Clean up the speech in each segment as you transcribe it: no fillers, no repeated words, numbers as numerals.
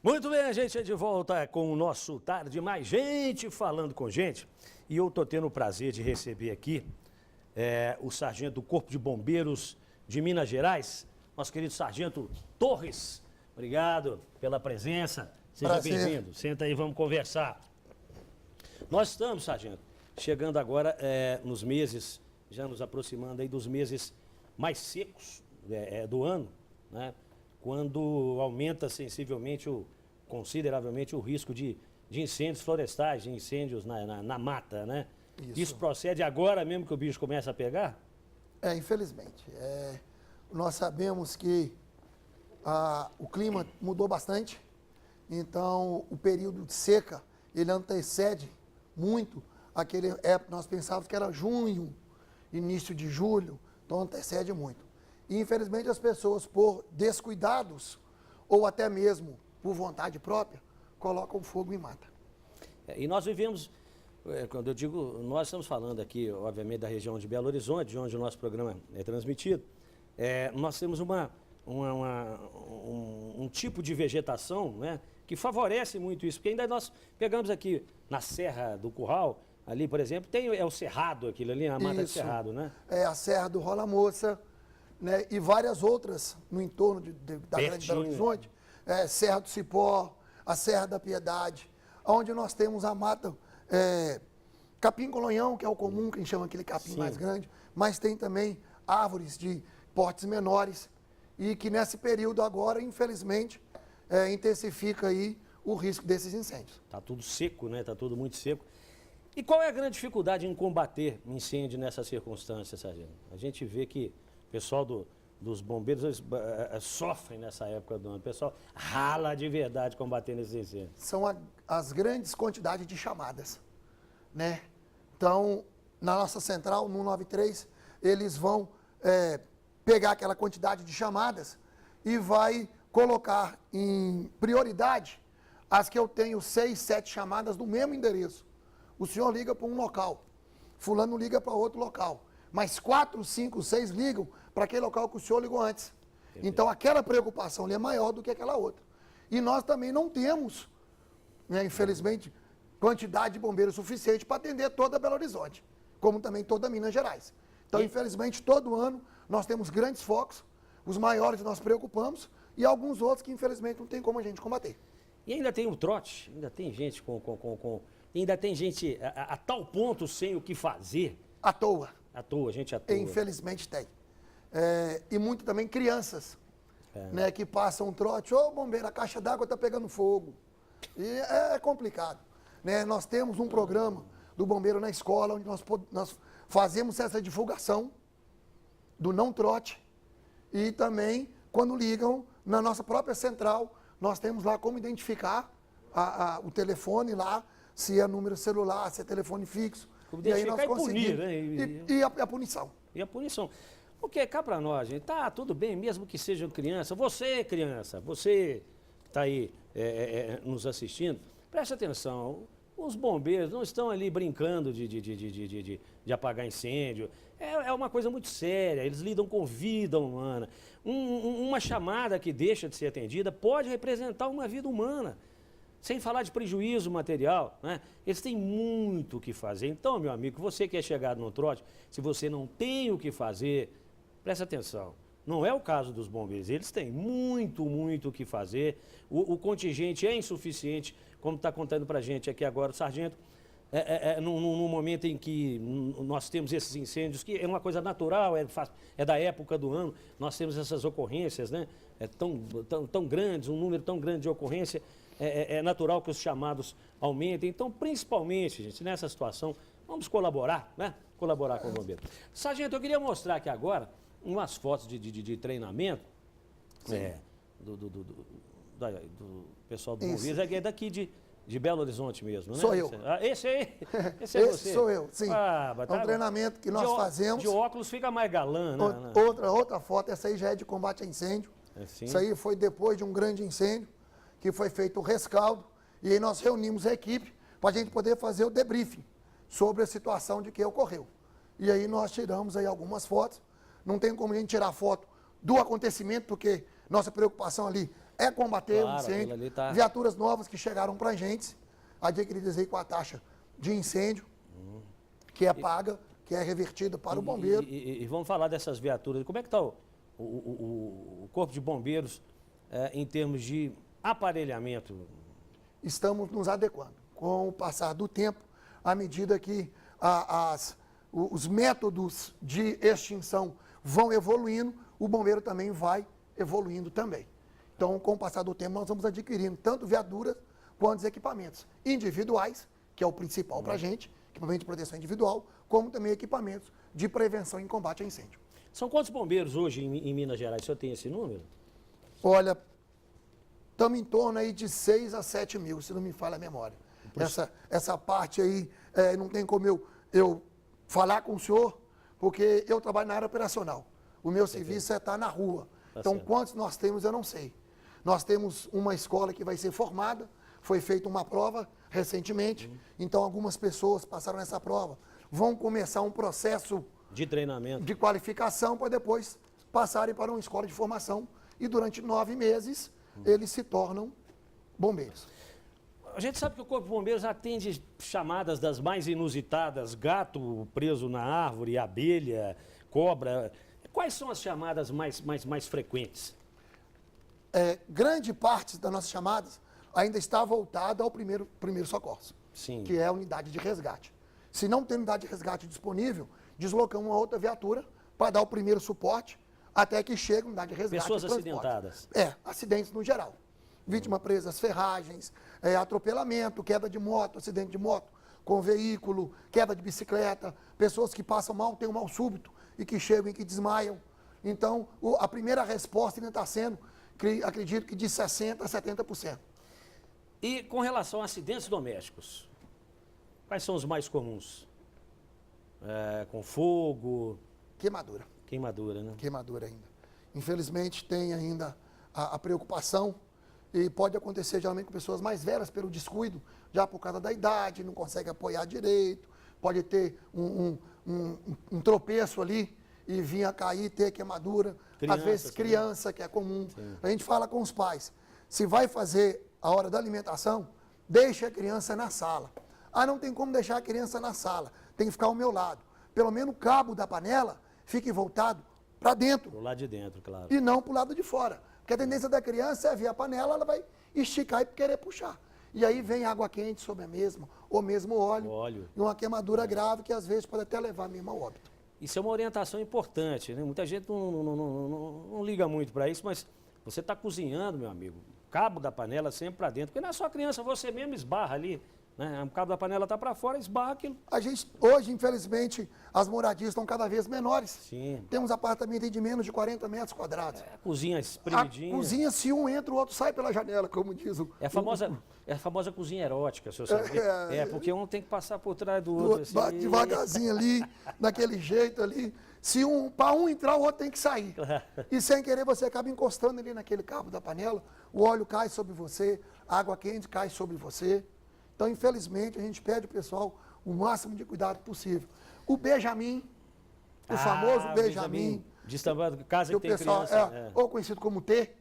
Muito bem, a gente é de volta com o nosso Tarde Mais Gente falando com gente. E eu estou tendo o prazer de receber aqui o sargento do Corpo de Bombeiros de Minas Gerais, nosso querido sargento Torres. Obrigado pela presença. Seja bem-vindo. Senta aí, vamos conversar. Nós estamos, sargento, chegando agora nos meses, já nos aproximando aí dos meses mais secos do ano, né? Quando aumenta consideravelmente o risco de incêndios florestais, de incêndios na mata, né? Isso procede agora mesmo que o bicho começa a pegar? Infelizmente. Nós sabemos que o clima mudou bastante, então o período de seca, ele antecede muito aquele época, nós pensávamos que era junho, início de julho, então antecede muito. E infelizmente as pessoas, por descuidados, ou até mesmo por vontade própria, colocam fogo em mata. E nós vivemos, quando eu digo, nós estamos falando aqui, obviamente, da região de Belo Horizonte, de onde o nosso programa é transmitido, nós temos um tipo de vegetação, né, que favorece muito isso, porque ainda nós pegamos aqui na Serra do Curral, ali, por exemplo, tem o Cerrado, aquilo ali, a mata de Cerrado, né? É a Serra do Rola Moça, né, e várias outras no entorno da Grande Belo Horizonte, Serra do Cipó, a Serra da Piedade, onde nós temos a mata capim-colonhão, que é o comum, que a gente chama aquele capim mais grande, mas tem também árvores de portes menores, e que nesse período agora, infelizmente, intensifica aí o risco desses incêndios. Está tudo seco, né? Está tudo muito seco. E qual é a grande dificuldade em combater incêndio nessas circunstâncias, sargento? A gente vê que o pessoal dos bombeiros eles, sofrem nessa época do ano. O pessoal rala de verdade combatendo esses incêndios. São as grandes quantidades de chamadas, né? Então, na nossa central, no 193, eles vão pegar aquela quantidade de chamadas e vai colocar em prioridade as que eu tenho 6, 7 chamadas do mesmo endereço. O senhor liga para um local, fulano liga para outro local, mas 4, 5, 6 ligam para aquele local que o senhor ligou antes. Entendi. Então, aquela preocupação ali é maior do que aquela outra. E nós também não temos, né, infelizmente, quantidade de bombeiros suficiente para atender toda Belo Horizonte, como também toda Minas Gerais. Então, infelizmente, todo ano nós temos grandes focos, os maiores nós preocupamos, e alguns outros que, infelizmente, não tem como a gente combater. E ainda tem o trote, ainda tem gente ainda tem gente a tal ponto sem o que fazer. À toa. À toa, gente à toa. Infelizmente tem. E muito também crianças, né, que passam um trote, bombeiro, a caixa d'água está pegando fogo. E é complicado. Né? Nós temos um programa do bombeiro na escola, onde nós fazemos essa divulgação do não trote, e também, quando ligam na nossa própria central, nós temos lá como identificar o telefone lá, se é número celular, se é telefone fixo. E aí nós conseguimos. Punir, né? E a punição. E a punição. Porque cá para nós, gente, tá tudo bem, mesmo que sejam criança, você que está aí nos assistindo, preste atenção, os bombeiros não estão ali brincando de apagar incêndio, é uma coisa muito séria, eles lidam com vida humana. Uma chamada que deixa de ser atendida pode representar uma vida humana, sem falar de prejuízo material, né? Eles têm muito o que fazer. Então, meu amigo, você que é chegado no trote, se você não tem o que fazer, presta atenção. Não é o caso dos bombeiros, eles têm muito o que fazer. O contingente é insuficiente, como está contando para a gente aqui agora o sargento, num momento em que nós temos esses incêndios, que é uma coisa natural, é da época do ano, nós temos essas ocorrências, né? Tão grandes, um número tão grande de ocorrência, é natural que os chamados aumentem. Então, principalmente, gente, nessa situação, vamos colaborar, né? Colaborar com o bombeiro. Sargento, eu queria mostrar aqui agora umas fotos de treinamento do pessoal do Bombeiros, é daqui de Belo Horizonte mesmo, né? Sou eu. Esse aí? Esse é você? Sou eu, sim. É um treinamento que nós fazemos. De óculos fica mais galã, né? Outra foto, essa aí já é de combate a incêndio. Isso aí foi depois de um grande incêndio, que foi feito o rescaldo, e aí nós reunimos a equipe para a gente poder fazer o debriefing sobre a situação de que ocorreu. E aí nós tiramos aí algumas fotos. Não tem como a gente tirar foto do acontecimento, porque nossa preocupação ali é combater o Claro, aquilo incêndio. ali tá- Viaturas novas que chegaram para a gente, adquiridas aí com a taxa de incêndio, que é paga, que é revertida para o bombeiro. E vamos falar dessas viaturas. Como é que está o Corpo de Bombeiros em termos de aparelhamento? Estamos nos adequando. Com o passar do tempo, à medida que os métodos de extinção vão evoluindo, o bombeiro também vai evoluindo também. Então, com o passar do tempo, nós vamos adquirindo tanto viaturas quanto equipamentos individuais, que é o principal para a gente, equipamento de proteção individual, como também equipamentos de prevenção e combate a incêndio. São quantos bombeiros hoje em Minas Gerais? O senhor tem esse número? Olha, estamos em torno aí de 6 a 7 mil, se não me falha a memória. Essa parte aí, não tem como eu falar com o senhor, porque eu trabalho na área operacional. O meu serviço é estar na rua. Então, certo. quantos nós temos, eu não sei. Nós temos uma escola que vai ser formada, foi feita uma prova recentemente, então algumas pessoas passaram nessa prova, vão começar um processo De treinamento. de qualificação para depois passarem para uma escola de formação e durante 9 meses eles se tornam bombeiros. A gente sabe que o Corpo de Bombeiros atende chamadas das mais inusitadas, gato preso na árvore, abelha, cobra. Quais são as chamadas mais frequentes? Grande parte das nossas chamadas ainda está voltada ao primeiro socorro, Sim. que é a unidade de resgate. Se não tem unidade de resgate disponível, deslocamos uma outra viatura para dar o primeiro suporte até que chegue a unidade de resgate. Pessoas e transporte. acidentadas. Acidentes no geral. Vítima presa às ferragens, atropelamento, queda de moto, acidente de moto com veículo, queda de bicicleta, pessoas que passam mal, têm um mal súbito e que chegam e que desmaiam. Então, a primeira resposta ainda está sendo, acredito que de 60% a 70%. E com relação a acidentes domésticos, quais são os mais comuns? Com fogo, Queimadura. queimadura, né? Queimadura ainda. Infelizmente, tem ainda a preocupação e pode acontecer geralmente com pessoas mais velhas pelo descuido, já por causa da idade, não consegue apoiar direito, pode ter um tropeço ali e vir a cair, ter queimadura. Criança, Às vezes sim. criança, que é comum. Sim. A gente fala com os pais, se vai fazer a hora da alimentação, deixe a criança na sala. Ah, não tem como deixar a criança na sala, tem que ficar ao meu lado. Pelo menos o cabo da panela fique voltado para dentro Do lado de dentro, claro. e não para o lado de fora. Porque a tendência da criança é ver a panela, ela vai esticar e querer puxar. E aí vem água quente sobre a mesma, ou mesmo óleo. E uma queimadura grave que às vezes pode até levar mesmo ao óbito. Isso é uma orientação importante, né? Muita gente não liga muito para isso, mas você está cozinhando, meu amigo, cabo da panela sempre para dentro, porque não é só criança, você mesmo esbarra ali, né? O cabo da panela está para fora, esbarra aquilo. A gente, hoje, infelizmente, as moradias estão cada vez menores. Sim. Temos apartamentos de menos de 40 metros quadrados. A cozinha A espremidinha. cozinha, se um entra, o outro sai pela janela, como diz o... É a famosa cozinha erótica, o senhor sabe. Porque um tem que passar por trás do outro. Assim, Bate devagarzinho ali, daquele jeito ali. Se para um entrar, o outro tem que sair. E sem querer, você acaba encostando ali naquele cabo da panela, o óleo cai sobre você, a água quente cai sobre você. Então, infelizmente, a gente pede ao pessoal o máximo de cuidado possível. O Benjamin, o famoso Benjamin, Casa que que o tem pessoal criança. ou conhecido como T,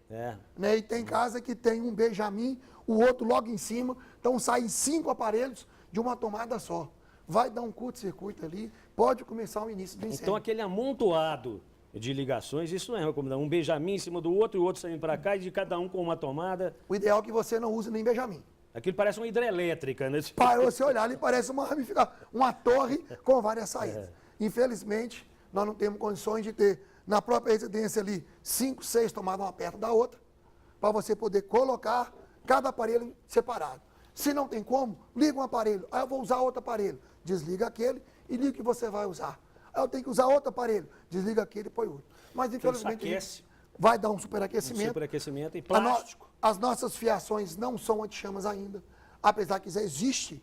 né? E tem casa que tem um Benjamin, o outro logo em cima, então saem 5 aparelhos de uma tomada só. Vai dar um curto-circuito ali, pode começar o início do incêndio. Então, aquele amontoado de ligações, isso não é recomendado. Um Benjamin em cima do outro e o outro saindo para cá e de cada um com uma tomada. O ideal é que você não use nem Benjamin. Aquilo parece uma hidrelétrica, né? Para você olhar ali, parece uma ramificação, uma torre com várias saídas. Infelizmente, nós não temos condições de ter na própria residência ali 5, 6 tomadas uma perto da outra, para você poder colocar cada aparelho separado. Se não tem como, liga um aparelho. Aí eu vou usar outro aparelho. Desliga aquele e liga o que você vai usar. Aí eu tenho que usar outro aparelho. Desliga aquele e põe outro. Mas infelizmente vai dar um superaquecimento. Superaquecimento e plástico. As nossas fiações não são antichamas ainda, apesar que já existe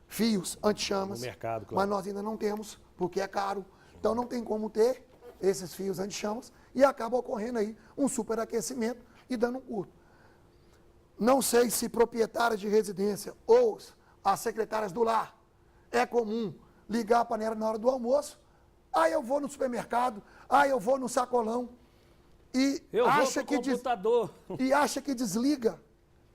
fios antichamas. No mercado, claro. Mas nós ainda não temos, porque é caro. Então não tem como ter esses fios antichamas e acaba ocorrendo aí um superaquecimento e dando um curto. Não sei se proprietárias de residência ou as secretárias do lar é comum ligar a panela na hora do almoço. Aí eu vou no supermercado, aí eu vou no sacolão. e Eu acha vou pro computador. e acha que desliga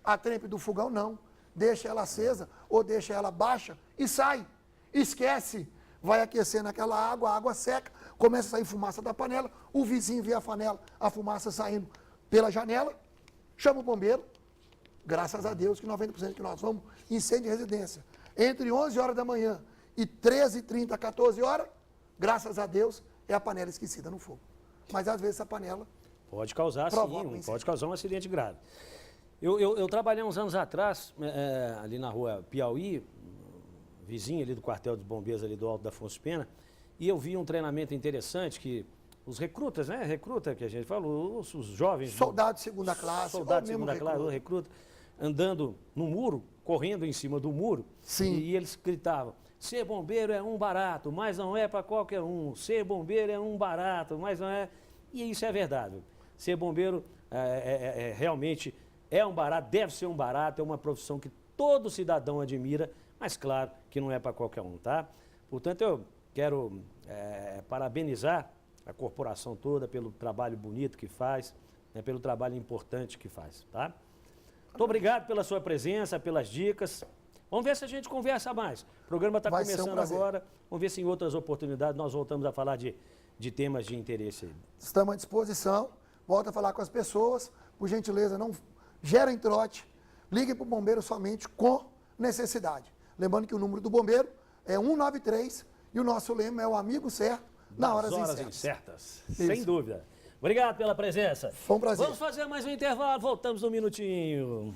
a trempe do fogão, não. Deixa ela acesa ou deixa ela baixa e sai. Esquece. Vai aquecer naquela água, a água seca, começa a sair fumaça da panela, o vizinho vê a fumaça saindo pela janela, chama o bombeiro. Graças a Deus que 90% que nós vamos incêndio de residência. Entre 11 horas da manhã e 13h30, 14 horas, graças a Deus, é a panela esquecida no fogo. Mas às vezes essa panela Pode causar, provoca um sim, incêndio. pode causar um acidente grave. Eu trabalhei uns anos atrás, ali na rua Piauí, vizinho ali do quartel dos bombeiros ali do Alto da Afonso Pena, e eu vi um treinamento interessante que os recrutas, né? Recruta que a gente falou, os jovens. Soldado de segunda classe, Soldado ou de mesmo segunda classe, recruta. recruta, andando no muro, correndo em cima do muro. Sim. E eles gritavam: ser bombeiro é um barato, mas não é para qualquer um. Ser bombeiro é um barato, mas não é. E isso é verdade. Ser bombeiro realmente é um barato, deve ser um barato, é uma profissão que todo cidadão admira, mas claro que não é para qualquer um, tá? Portanto, eu quero parabenizar a corporação toda pelo trabalho bonito que faz, né, pelo trabalho importante que faz, tá? Muito obrigado pela sua presença, pelas dicas. Vamos ver se a gente conversa mais. O programa está Vai ser um começando prazer. agora. Vamos ver se em outras oportunidades nós voltamos a falar de temas de interesse aí. Estamos à disposição. Volta a falar com as pessoas. Por gentileza, não gerem trote. Ligue para o bombeiro somente com necessidade. Lembrando que o número do bombeiro é 193 e o nosso lema é o amigo certo na Nas horas horas incertas. incertas. Sem dúvida. Obrigado pela presença. Foi um prazer. Vamos fazer mais um intervalo. Voltamos um minutinho.